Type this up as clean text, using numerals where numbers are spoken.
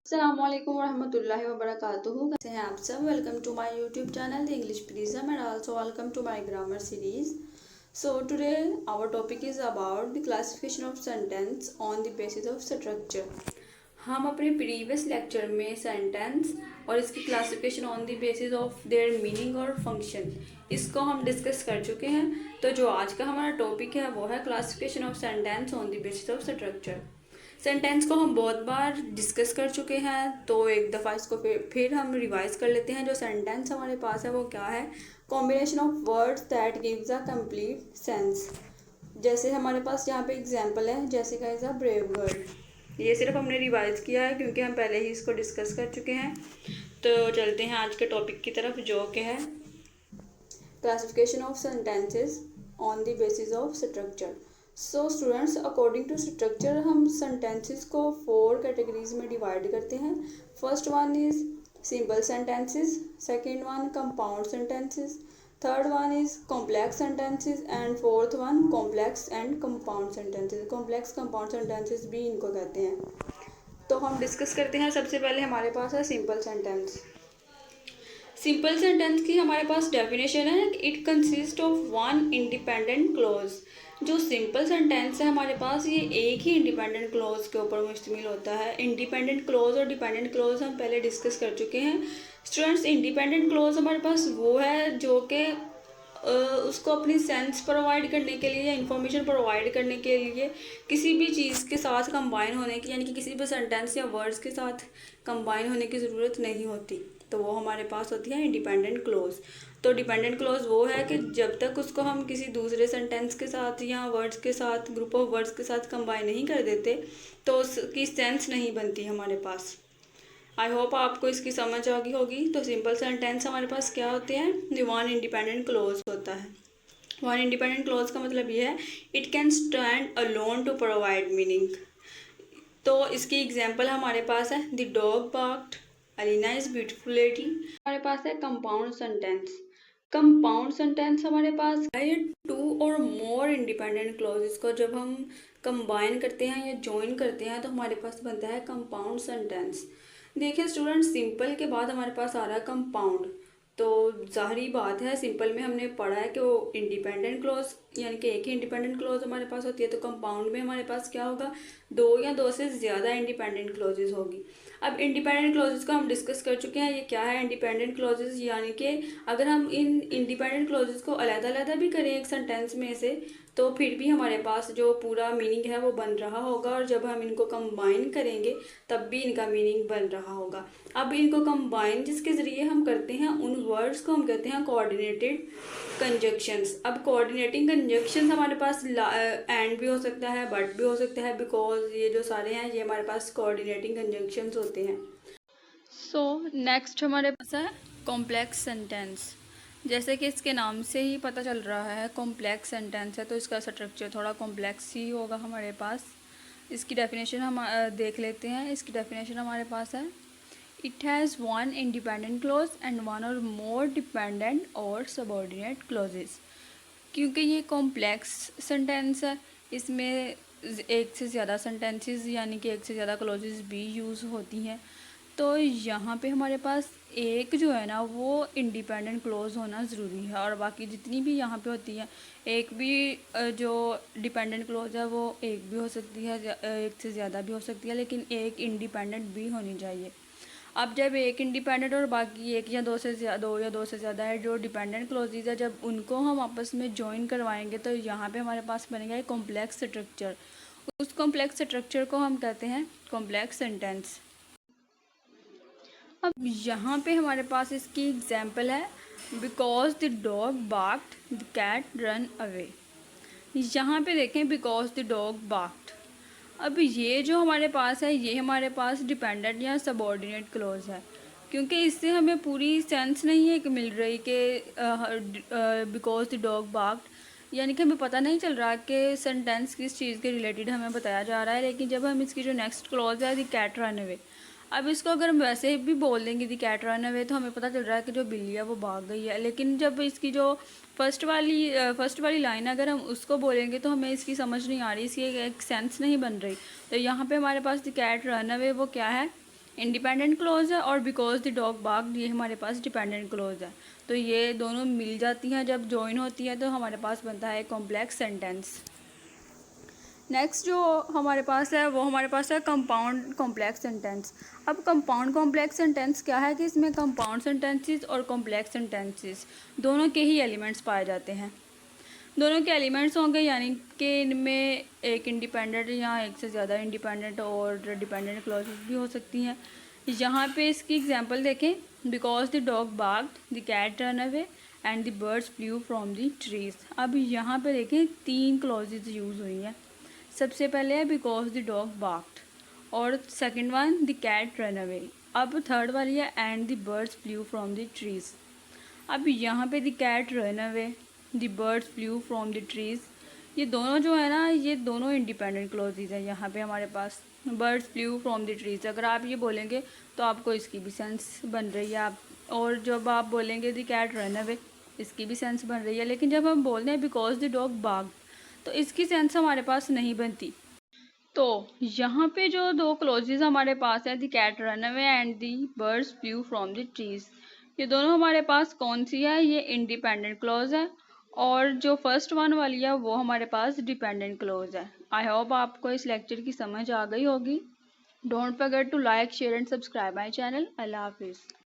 अस्सलामुअलैकुम वरहमतुल्लाहि वबरकातुहू। कैसे हैं आप सब? Welcome to my YouTube channel the English Prism and also welcome to my grammar series. So today our topic is about the classification of sentence on the basis of structure। हम अपने previous lecture में sentence और इसकी classification on the basis of their meaning और function इसको हम discuss कर चुके हैं। तो जो आज का हमारा टॉपिक है वो है classification of sentence on the basis of structure. Sentence को हम बहुत बार डिस्कस कर चुके हैं, तो एक दफ़ा इसको फिर हम रिवाइज कर लेते हैं। जो सेंटेंस हमारे पास है वो क्या है? Combination of words that gives a complete sense. जैसे हमारे पास यहाँ पे एग्जांपल है, जैसे का इज अ ब्रेव गर्ल। ये सिर्फ हमने रिवाइज किया है क्योंकि हम पहले ही इसको डिस्कस कर चुके हैं। तो चलते हैं आज के टॉपिक की तरफ, जो कि है classification of sentences on the basis of structure. So students, according to structure हम सेंटेंसेस को 4 कैटेगरीज में डिवाइड करते हैं। First one is simple sentences, second one compound sentences, third one is complex sentences and fourth one complex and compound sentences. Complex compound sentences भी इनको कहते हैं। तो हम डिस्कस करते हैं। सबसे पहले हमारे पास है सिंपल सेंटेंस। सिंपल सेंटेंस की हमारे पास डेफिनेशन है, it consist of one independent clause. जो सिंपल सेंटेंस है हमारे पास, ये एक ही इंडिपेंडेंट क्लॉज के ऊपर मुश्तमिल होता है। इंडिपेंडेंट क्लॉज और डिपेंडेंट क्लॉज हम पहले डिस्कस कर चुके हैं। स्टूडेंट्स, इंडिपेंडेंट क्लॉज हमारे पास वो है जो कि उसको अपनी सेंस प्रोवाइड करने के लिए या इंफॉर्मेशन प्रोवाइड करने के लिए किसी भी चीज़ के साथ कंबाइन होने की, यानी कि किसी भी सेंटेंस या वर्ड्स के साथ कंबाइन होने की ज़रूरत नहीं होती, तो वो हमारे पास होती है इंडिपेंडेंट क्लॉज। तो डिपेंडेंट क्लॉज वो है कि जब तक उसको हम किसी दूसरे सेंटेंस के साथ या वर्ड्स के साथ, ग्रुप ऑफ वर्ड्स के साथ कंबाइन नहीं कर देते, तो उसकी सेंस नहीं बनती हमारे पास। आई होप आपको इसकी समझ आ गई होगी। तो सिंपल सेंटेंस हमारे पास क्या होते हैं? वन इंडिपेंडेंट क्लॉज होता है। वन इंडिपेंडेंट क्लॉज का मतलब ये है, it can stand alone to provide meaning. तो इसकी एग्जांपल हमारे पास है, the dog barked, Alina is beautiful lady. हमारे पास है कंपाउंड सेंटेंस। कंपाउंड सेंटेंस हमारे पास है टू और मोर इंडिपेंडेंट क्लॉजेस को जब हम कंबाइन करते हैं या ज्वाइन करते हैं तो हमारे पास बनता है कंपाउंड सेंटेंस। देखिए स्टूडेंट, सिंपल के बाद हमारे पास आ रहा है कंपाउंड। तो जाहिर बात है, सिंपल में हमने पढ़ा है कि वो इंडिपेंडेंट क्लॉज यानी कि एक ही इंडिपेंडेंट क्लॉज हमारे पास होती है। तो कंपाउंड में हमारे पास क्या होगा? दो या दो से ज़्यादा इंडिपेंडेंट क्लॉजेस होगी। अब इंडिपेंडेंट क्लॉजेस को हम डिस्कस कर चुके हैं। ये क्या है इंडिपेंडेंट क्लॉजेस? यानी कि अगर हम इन इंडिपेंडेंट क्लॉजेस को अलग-अलग भी करें एक सेंटेंस में से, तो फिर भी हमारे पास जो पूरा मीनिंग है वो बन रहा होगा, और जब हम इनको कंबाइन करेंगे तब भी इनका मीनिंग बन रहा होगा। अब इनको कंबाइन जिसके ज़रिए हम करते हैं, उन वर्ड्स को हम कहते हैं कोऑर्डिनेटेड कंजक्शंस। अब कोऑर्डिनेटिंग कंजक्शंस हमारे पास एंड भी हो सकता है, बट भी हो सकता है, बिकॉज ये जो सारे हैं ये हमारे पास कोऑर्डिनेटिंग कंजक्शंस होते हैं। सो नेक्स्ट हमारे पास है कॉम्प्लेक्स सेंटेंस। जैसे कि इसके नाम से ही पता चल रहा है कॉम्प्लेक्स सेंटेंस है, तो इसका स्ट्रक्चर थोड़ा कॉम्प्लेक्स ही होगा हमारे पास। इसकी डेफिनेशन हम देख लेते हैं। इसकी डेफिनेशन हमारे पास है, it has one independent clause and one और मोर डिपेंडेंट और सबऑर्डिनेट क्लॉजेस। क्योंकि ये कॉम्प्लेक्स सेंटेंस है, इसमें एक से ज़्यादा सेंटेंसेस यानी कि एक से ज़्यादा क्लॉजेस भी यूज़ होती हैं। तो यहाँ पे हमारे पास एक जो है ना वो इंडिपेंडेंट क्लॉज होना ज़रूरी है, और बाकी जितनी भी यहाँ पे होती है, एक भी जो डिपेंडेंट क्लॉज है वो एक भी हो सकती है, एक से ज़्यादा भी हो सकती है, लेकिन एक इंडिपेंडेंट भी होनी चाहिए। अब जब एक इंडिपेंडेंट और बाकी एक या दो से ज़्यादा है जो डिपेंडेंट क्लॉजेज है, जब उनको हम आपस में जॉइन करवाएंगे तो यहाँ पे हमारे पास बनेगा एक कॉम्प्लेक्स स्ट्रक्चर। उस कॉम्प्लेक्स स्ट्रक्चर को हम कहते हैं कॉम्प्लेक्स सेंटेंस। अब यहाँ पे हमारे पास इसकी एग्जाम्पल है, because the dog barked the cat run away. यहाँ पे देखें, बिकॉज द डॉग बार्क्ड। अब ये जो हमारे पास है ये हमारे पास डिपेंडेंट या सबऑर्डिनेट क्लॉज है, क्योंकि इससे हमें पूरी सेंस नहीं है कि मिल रही कि बिकॉज द डॉग बार्क्ड, यानी कि हमें पता नहीं चल रहा कि सेंटेंस किस चीज़ के रिलेटेड हमें बताया जा रहा है। लेकिन जब हम इसकी जो नेक्स्ट क्लॉज है, द कैट रन अवे, अब इसको अगर हम वैसे भी बोल देंगे द कैट रन अवे, तो हमें पता चल रहा है कि जो बिल्ली है वो भाग गई है। लेकिन जब इसकी जो फर्स्ट वाली लाइन अगर हम उसको बोलेंगे तो हमें इसकी समझ नहीं आ रही, इसकी एक सेंस नहीं बन रही। तो यहाँ पे हमारे पास द कैट रन अवे वो क्या है? इंडिपेंडेंट क्लॉज है, और बिकॉज द डॉग बार्क्ड ये हमारे पास डिपेंडेंट क्लॉज है। तो ये दोनों मिल जाती हैं, जब जॉइन होती है तो हमारे पास बनता है कॉम्प्लेक्स सेंटेंस। नेक्स्ट जो हमारे पास है वो हमारे पास है कंपाउंड कॉम्प्लेक्स सेंटेंस। अब कंपाउंड कॉम्प्लेक्स सेंटेंस क्या है कि इसमें कंपाउंड सेंटेंसेस और कॉम्प्लेक्स सेंटेंसेस दोनों के ही एलिमेंट्स पाए जाते हैं। दोनों के एलिमेंट्स होंगे, यानी कि इनमें एक इंडिपेंडेंट या एक से ज़्यादा इंडिपेंडेंट और डिपेंडेंट क्लॉजेस भी हो सकती हैं। यहाँ पे इसकी एग्जांपल देखें, because the dog barked, the cat run away and the birds flew from the trees. अब यहाँ पे देखें 3 क्लॉजेज यूज़ हुई हैं। सबसे पहले है बिकॉज द डॉग बार्क्ड, और second one the cat run away. अब थर्ड वाली है and the birds flew from the trees. अब यहाँ पे the cat run away, the birds flew from the trees, ये दोनों जो है ना, ये दोनों इंडिपेंडेंट क्लॉजेज हैं। यहाँ पे हमारे पास birds flew from the trees, अगर आप ये बोलेंगे तो आपको इसकी भी सेंस बन रही है। आप और जब आप बोलेंगे द कैट रन अवे, इसकी भी सेंस बन रही है। लेकिन जब हम बोलते हैं बिकॉज द डॉग बार्क्ड, तो इसकी सेंस हमारे पास नहीं बनती। तो यहाँ पे जो 2 क्लॉजेज हमारे पास है, the cat run away and the birds flew from the trees, ये दोनों हमारे पास कौन सी है, ये इंडिपेंडेंट क्लॉज है। और जो फर्स्ट वन वाली है वो हमारे पास डिपेंडेंट क्लॉज है। आई होप आपको इस लेक्चर की समझ आ गई होगी। Don't forget to like, share and subscribe my channel. अल्लाह हाफिज़।